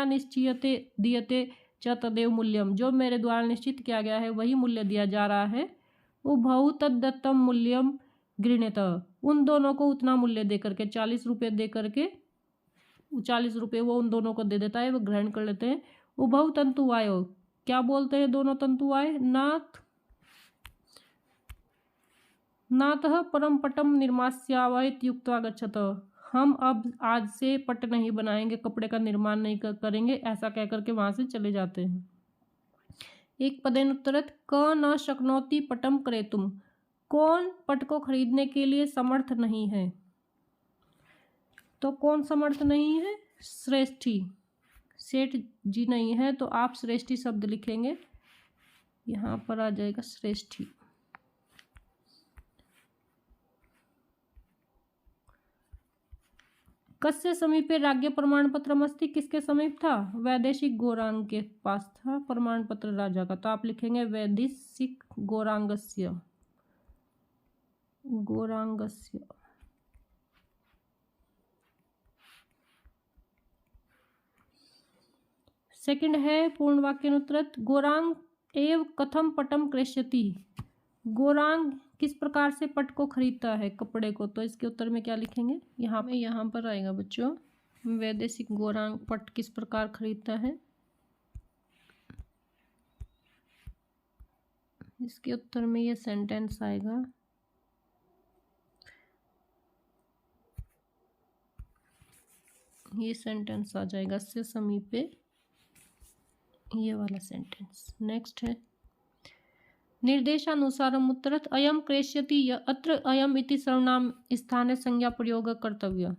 [SPEAKER 1] निश्चयते दीयते च तदेव मूल्यम, जो मेरे द्वारा निश्चित किया गया है वही मूल्य दिया जा रहा है। उभौ तद्दत्तम मूल्यम गृह्णीत, उन दोनों को उतना मूल्य दे करके 40 रुपये दे करके 40 रुपये वो उन दोनों को दे देता है, वो ग्रहण कर लेते हैं। उभौ तंतुवायो, क्या बोलते हैं दोनों तंतुवाय, नातः परम पटम निर्मास्यावैत युक्त्वा गच्छत, हम अब आज से पट नहीं बनाएंगे, कपड़े का निर्माण नहीं करेंगे, ऐसा कह करके वहां से चले जाते हैं। एक पदेन उत्तरत क न शक्नोति पटम क्रेतुम, कौन पट को खरीदने के लिए समर्थ नहीं है। तो कौन समर्थ नहीं है, श्रेष्ठी, सेठ जी नहीं है, तो आप श्रेष्ठी शब्द लिखेंगे, यहाँ पर आ जाएगा श्रेष्ठी। कस्य समीपे राज्य प्रमाण पत्र अस्ति, किसके समीप था, वैदेशिक गौरांग के पास था प्रमाण पत्र राजा का, तो आप लिखेंगे वैदेशिक गौरांगस्य। सेकंड है पूर्ण वाक्यानुत्तरत, गौरांग एव कथम पटम क्रेष्यति, गौरांग किस प्रकार से पट को खरीदता है, कपड़े को। तो इसके उत्तर में क्या लिखेंगे, यहाँ पर आएगा बच्चों, वैदेशिक गौरांग पट किस प्रकार खरीदता है। इसके उत्तर में ये सेंटेंस आएगा, ये सेंटेंस आ जाएगा से समीपे, ये वाला सेंटेंस। नेक्स्ट है निर्देशानुसारम उत्तरत अयम क्रेष्यति, अत्र अयम इति सर्वनाम स्थाने संज्ञा प्रयोग कर्तव्य,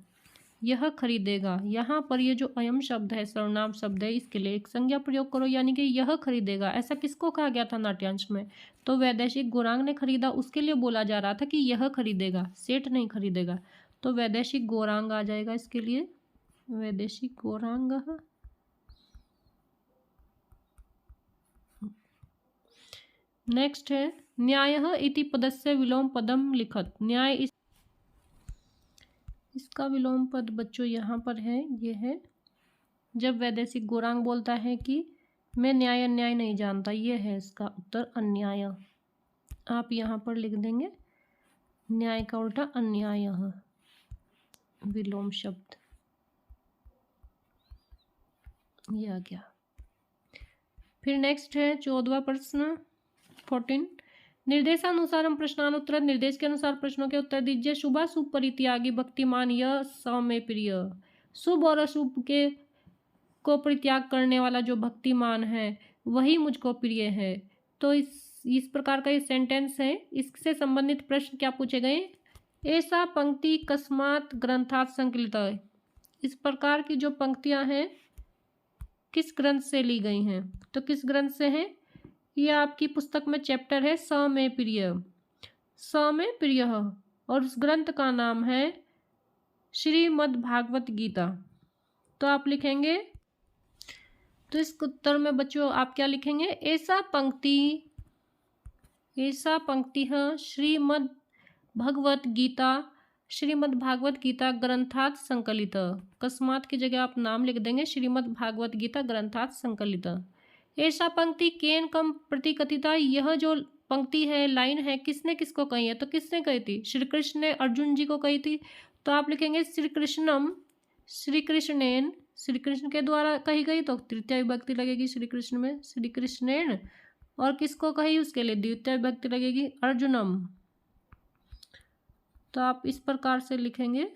[SPEAKER 1] यह खरीदेगा, यहाँ पर ये जो अयम शब्द है सर्वनाम शब्द है, इसके लिए एक संज्ञा प्रयोग करो, यानी कि यह खरीदेगा। ऐसा किसको कहा गया था नाट्यांश में, तो वैदेशिक गौरांग ने खरीदा, उसके लिए बोला जा रहा था कि यह खरीदेगा, सेठ नहीं खरीदेगा, तो वैदेशिक गौरांग आ जाएगा इसके लिए, वैदेशिक गौरांग। नेक्स्ट है न्यायः इति पदस्य विलोम पदम लिखत, न्याय इसका विलोम पद बच्चों यहाँ पर है, ये है जब वैदेशिक गौरांग बोलता है कि मैं न्याय अन्याय नहीं जानता, ये है इसका उत्तर अन्याय। आप यहाँ पर लिख देंगे न्याय का उल्टा अन्याय, विलोम शब्द, ये आ गया। फिर नेक्स्ट है 14वां प्रश्न 14, निर्देशानुसार प्रश्नानुत्तर, निर्देश के अनुसार प्रश्नों के उत्तर दीजिए। शुभाशुभ परित्यागी भक्तिमान यह स में प्रिय, शुभ और अशुभ के को परित्याग करने वाला जो भक्तिमान है वही मुझको प्रिय है। तो इस प्रकार का ये सेंटेंस है, इससे संबंधित प्रश्न क्या पूछे गए, ऐसा पंक्ति कस्मात ग्रंथात संकलित है, इस प्रकार की जो पंक्तियां हैं किस ग्रंथ से ली गई हैं, तो किस ग्रंथ से हैं, ये आपकी पुस्तक में चैप्टर है स में प्रिय, स में प्रिय, और उस ग्रंथ का नाम है श्रीमद् भागवत गीता। तो आप लिखेंगे, तो इस उत्तर में बच्चों आप क्या लिखेंगे, ऐसा पंक्ति है श्रीमद् भगवत गीता ग्रंथात संकलित, कस्मात की जगह आप नाम लिख देंगे श्रीमद् भागवत गीता ग्रंथात संकलित। ऐसा पंक्ति केन कम प्रतिकथिता, यह जो पंक्ति है, लाइन है, किसने किसको कही है, तो किसने कही थी, श्री कृष्ण ने अर्जुन जी को कही थी। तो आप लिखेंगे श्री कृष्णेन श्री कृष्ण के द्वारा कही गई तो तृतीय विभक्ति लगेगी श्री कृष्ण में, श्री कृष्णेन। और किसको कही उसके लिए द्वितीय विभक्ति लगेगी अर्जुनम। तो आप इस प्रकार से लिखेंगे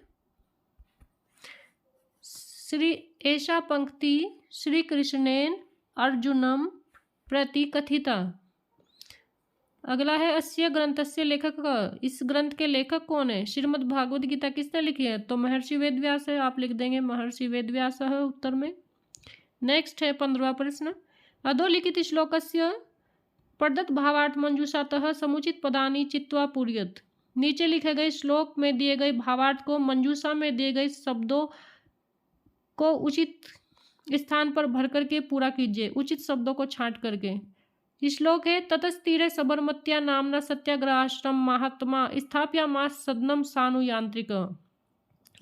[SPEAKER 1] श्री ऐसा पंक्ति श्री कृष्णेन अर्जुनम प्रति कथिता। अगला है अस्य ग्रंथस्य लेखक। इस ग्रंथ के लेखक कौन है? श्रीमद् भागवत गीता किसने लिखी है? तो महर्षि वेदव्यास है, आप लिख देंगे महर्षि वेदव्यास है उत्तर में। नेक्स्ट है 15वां प्रश्न। अधोलिखित श्लोकस्य प्रदत्त भावार्थ मंजूषातः समुचित पदानि चित्वा पूरयत। नीचे लिखे गए श्लोक में दिए गए भावार्थ को मंजूषा में दिए गए शब्दों को उचित स्थान पर भर करके पूरा कीजिए, उचित शब्दों को छांट करके। श्लोक है ततस्तीरे सबरमत्या नामना सत्याग्रहाश्रम महात्मा स्थाप्यामास सदनम सानु यांत्रिक।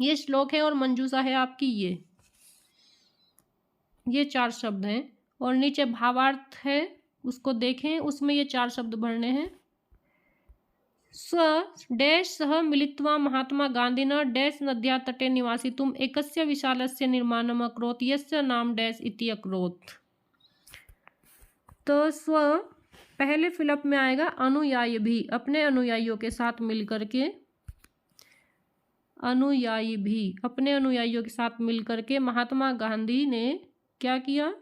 [SPEAKER 1] ये श्लोक है और मंजूषा है आपकी ये 4 शब्द हैं और नीचे भावार्थ है उसको देखें, उसमें ये 4 शब्द भरने हैं। स्व डैश सह मिलित्वा महात्मा गांधीना डैश नद्या तटे निवासितुम एकस्य विशालस्य निर्माणम अकरोत् यस्य नाम डैश इति अकरोत्। तो स्व पहले फिलअप में आएगा अनुयायी भी, अपने अनुयायियों के साथ मिलकर के, अनुयायी भी अपने अनुयायियों के साथ मिलकर के महात्मा गांधी ने क्या किया?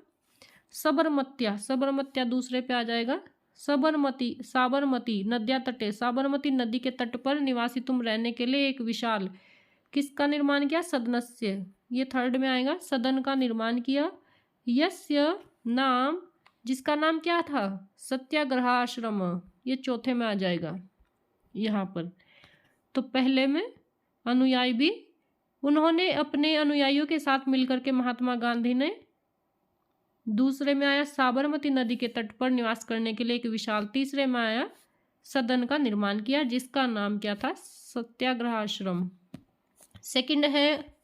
[SPEAKER 1] सबरमत्या दूसरे पे आ जाएगा। साबरमती नद्या तटे, साबरमती नदी के तट पर निवासी तुम रहने के लिए एक विशाल किसका निर्माण किया? सदनस्य, ये थर्ड में आएगा, सदन का निर्माण किया। यस्य नाम, जिसका नाम क्या था? सत्याग्रह आश्रम, ये चौथे में आ जाएगा यहाँ पर। तो पहले में अनुयायी भी, उन्होंने अपने अनुयायियों के साथ मिलकर के महात्मा गांधी ने, दूसरे में आया साबरमती नदी के तट पर निवास करने के लिए एक विशाल, तीसरे में आया सदन का निर्माण किया जिसका नाम क्या था? सत्याग्रह आश्रम। सेकंड है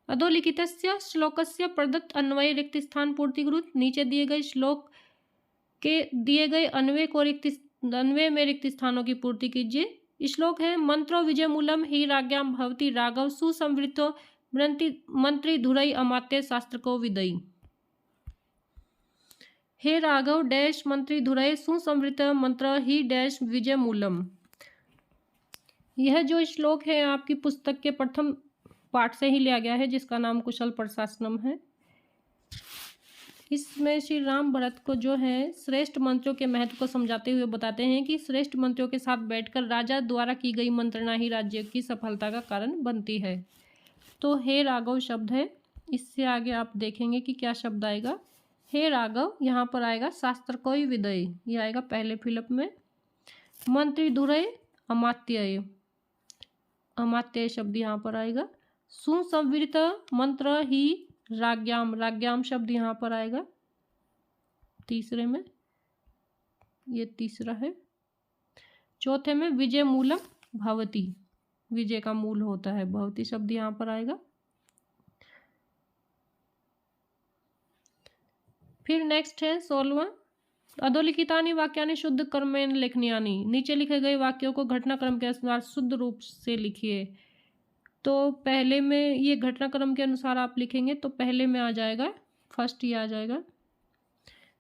[SPEAKER 1] अधोलिखितस्य श्लोकस्य प्रदत्त अन्वय रिक्त स्थान पूर्तिकृत। नीचे दिए गए श्लोक के दिए गए अन्वय में रिक्त स्थानों की पूर्ति कीजिए। श्लोक है मंत्रो विजय मूलम ही राज्ञाम भवती राघव सुसंवृतो मंत्री धुरई अमात्य शास्त्र को विदयी। हे राघव डैश मंत्री धुरय सुसंवृत मंत्र ही डैश विजय मूलम। यह जो श्लोक है आपकी पुस्तक के प्रथम पाठ से ही लिया गया है जिसका नाम कुशल प्रशासनम है। इसमें श्री राम भरत को जो है श्रेष्ठ मंत्रियों के महत्व को समझाते हुए बताते हैं कि श्रेष्ठ मंत्रियों के साथ बैठकर राजा द्वारा की गई मंत्रणा ही राज्य की सफलता का कारण बनती है। तो हे राघव शब्द है, इससे आगे आप देखेंगे कि क्या शब्द आएगा। हे राघव यहाँ पर आएगा शास्त्र कोई विदय, ये आएगा पहले फिलअप में। मंत्री धुरय अमात्य शब्द यहाँ पर आएगा। सुसंवृत मंत्र ही राज्ञाम शब्द यहाँ पर आएगा तीसरे में, ये तीसरा है। चौथे में विजय मूलम भवती, विजय का मूल होता है भवती शब्द यहाँ पर आएगा। फिर नेक्स्ट है 16वां अधोलिखितानि वाक्यानि शुद्ध कर्मेण लेखनीयानि। नीचे लिखे गए वाक्यों को घटनाक्रम के अनुसार शुद्ध रूप से लिखिए। तो पहले में ये घटनाक्रम के अनुसार आप लिखेंगे तो पहले में आ जाएगा, फर्स्ट ये आ जाएगा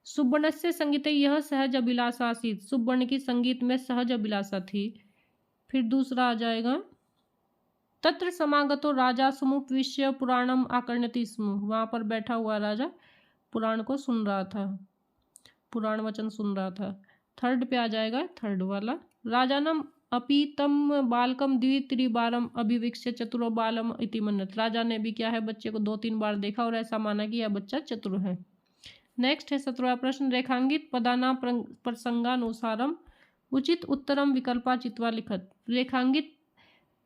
[SPEAKER 1] सुब्बर्णस्य संगीते यह सहज अभिलाषा आसीत्, सुब्बर्ण की संगीत में सहज अभिलाषा थी। फिर दूसरा आ जाएगा तत्र समागतो राजा समुपविश्य पुराणम आकर्णति स्म, वहाँ पर बैठा हुआ राजा पुराण को सुन रहा था, पुराण वचन सुन रहा था। थर्ड पे आ जाएगा थर्ड वाला राजानम अपि तम बालकम द्वित्रिबारम अभिवीक्ष्य चतुरो बालम इति मन्यत। राजा ने भी क्या है बच्चे को 2-3 बार देखा और ऐसा माना कि यह बच्चा चतुर है। नेक्स्ट है 17वां प्रश्न रेखांकित पदाना प्रसंगानुसारम उचित उत्तरम विकल्पा चित्वा लिखत। रेखांकित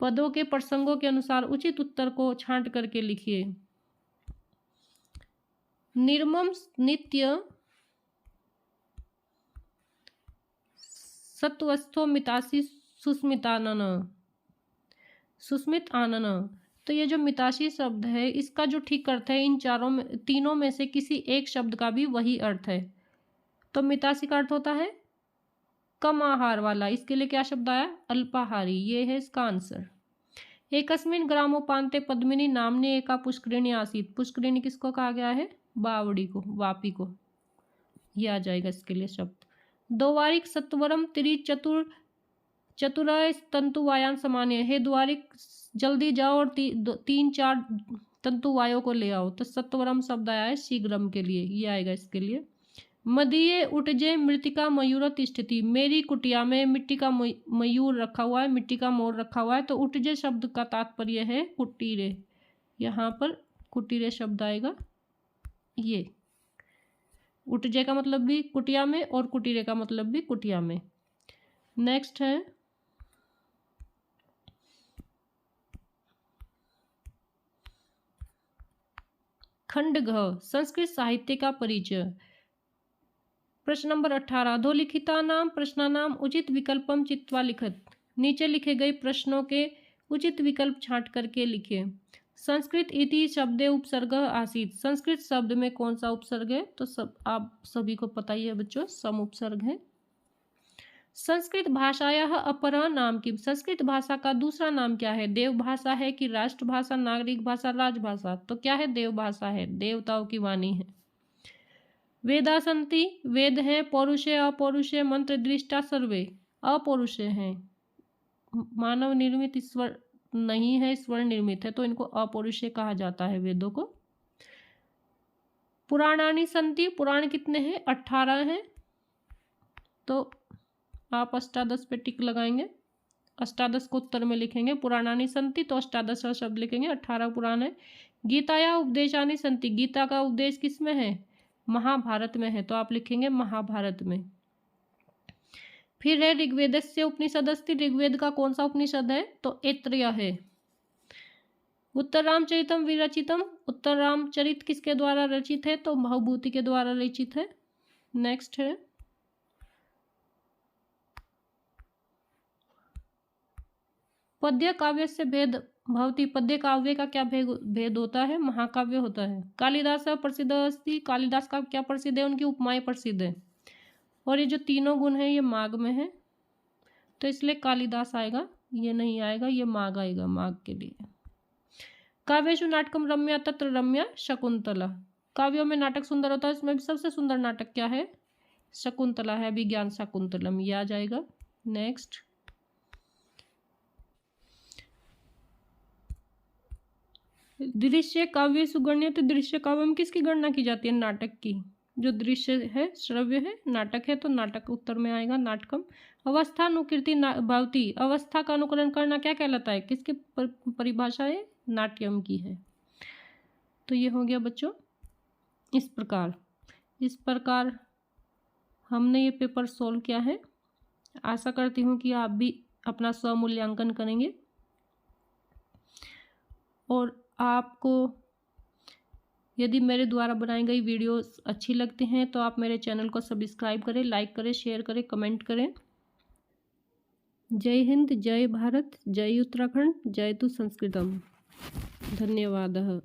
[SPEAKER 1] पदों के प्रसंगों के अनुसार उचित उत्तर को छांट करके लिखिए। निर्मम नित्य सत्वस्थो मितासी सुस्मितानन, सुस्मित आनन। तो ये जो मितासी शब्द है इसका जो ठीक अर्थ है इन तीनों में से किसी एक शब्द का भी वही अर्थ है। तो मितासी का अर्थ होता है कम आहार वाला, इसके लिए क्या शब्द आया? अल्पाहारी, ये है इसका आंसर। एकस्मिन् ग्रामोपान्ते पद्मिनी नाम्नी एका पुष्करिणी आसीत्। पुष्करिणी किसको कहा गया है? बावड़ी को, वापी को। ये आ जाएगा इसके लिए शब्द। द्वारिक सत्वरम चतुराय तंतुवायान सामान्य। हे द्वारिक जल्दी जाओ और 3-4 तंतुवायों को ले आओ। तो सत्वरम शब्द आया है शीघ्रम के लिए, ये आएगा इसके लिए। मदीये उठजे मृतिका मयूर तिष्ठति। मेरी कुटिया में मिट्टी का मयूर रखा हुआ है, मिट्टी का मोर रखा हुआ है। तो उठजे शब्द का तात्पर्य है कुटीरे। यहाँ पर कुटीरे शब्द आएगा। ये उठजे का मतलब भी कुटिया में और कुटीरे का मतलब भी कुटिया में। नेक्स्ट है खंड घ, संस्कृत साहित्य का परिचय। प्रश्न नंबर 18, अधोलिखिता नाम प्रश्नानाम उचित विकल्पम चित्वा लिखत। नीचे लिखे गए प्रश्नों के उचित विकल्प छांट करके लिखे। संस्कृत इति शब्दे उपसर्ग आसीत्। संस्कृत शब्द में कौन सा उपसर्ग है? तो सब आप सभी को पता ही है बच्चों, सम उपसर्ग है। संस्कृत भाषायाः अपरः नाम किम। संस्कृत भाषा का दूसरा नाम क्या है? देव भाषा है कि राष्ट्रभाषा, नागरिक भाषा, राजभाषा? तो क्या है? देव भाषा है, देवताओं की वाणी है। वेदा सन्ति, वेद है। पौरुषे अपौरुषे मंत्र दृष्टा सर्वे। अपौरुषे हैं, मानव निर्मित ईश्वर नहीं है, ईश्वर निर्मित है, तो इनको अपौरुषे कहा जाता है वेदों को। पुराणानि सन्ति, पुराण कितने हैं? 18 हैं। तो आप अष्टादश पे टिक लगाएंगे, अष्टादश को उत्तर में लिखेंगे। पुराणानि सन्ति तो अष्टादश शब्द लिखेंगे, 18 पुराण है। गीताया उपदेशानि सन्ति, गीता का उपदेश किस में है? महाभारत में है, तो आप लिखेंगे महाभारत में। फिर है ऋग्वेदस्य उपनिषदस्ति। ऋग्वेद का कौन सा उपनिषद है? तो ऐत्रेय है। उत्तर रामचरितम विरचितम, उत्तर रामचरित किसके द्वारा रचित है? तो भवभूति के द्वारा रचित है। नेक्स्ट है पद्य काव्य से भेद भवती। पद्य काव्य का क्या भेद होता है? महाकाव्य होता है। कालिदास प्रसिद्ध अस्ति, कालिदास का क्या प्रसिद्ध है? उनकी उपमाएं प्रसिद्ध है। और ये जो तीनों गुण है ये माघ में है, तो इसलिए कालिदास आएगा, ये नहीं आएगा, ये माघ आएगा, माघ के लिए। काव्येषु नाटकम रम्या तत्र रम्या शकुंतला। काव्यों में नाटक सुंदर होता है, इसमें भी सबसे सुंदर नाटक क्या है? शकुंतला है, विज्ञान शकुंतलम, ये आ जाएगा। नेक्स्ट दृश्य काव्य सुगण्य। तो दृश्य काव्य में किसकी गणना की जाती है? नाटक की। जो दृश्य है श्रव्य है, नाटक है, तो नाटक उत्तर में आएगा, नाटकम। अवस्था अनुकृति भवती। अवस्था का अनुकरण करना क्या कहलाता है? किसकी परिभाषा है? नाट्यम की है। तो ये हो गया बच्चों। इस प्रकार हमने ये पेपर सोल्व किया है। आशा करती हूँ कि आप भी अपना स्वमूल्यांकन करेंगे। और आपको यदि मेरे द्वारा बनाई गई वीडियोस अच्छी लगती हैं तो आप मेरे चैनल को सब्सक्राइब करें, लाइक करें, शेयर करें, कमेंट करें। जय हिंद, जय भारत, जय उत्तराखंड, जय तु संस्कृतम। धन्यवादः।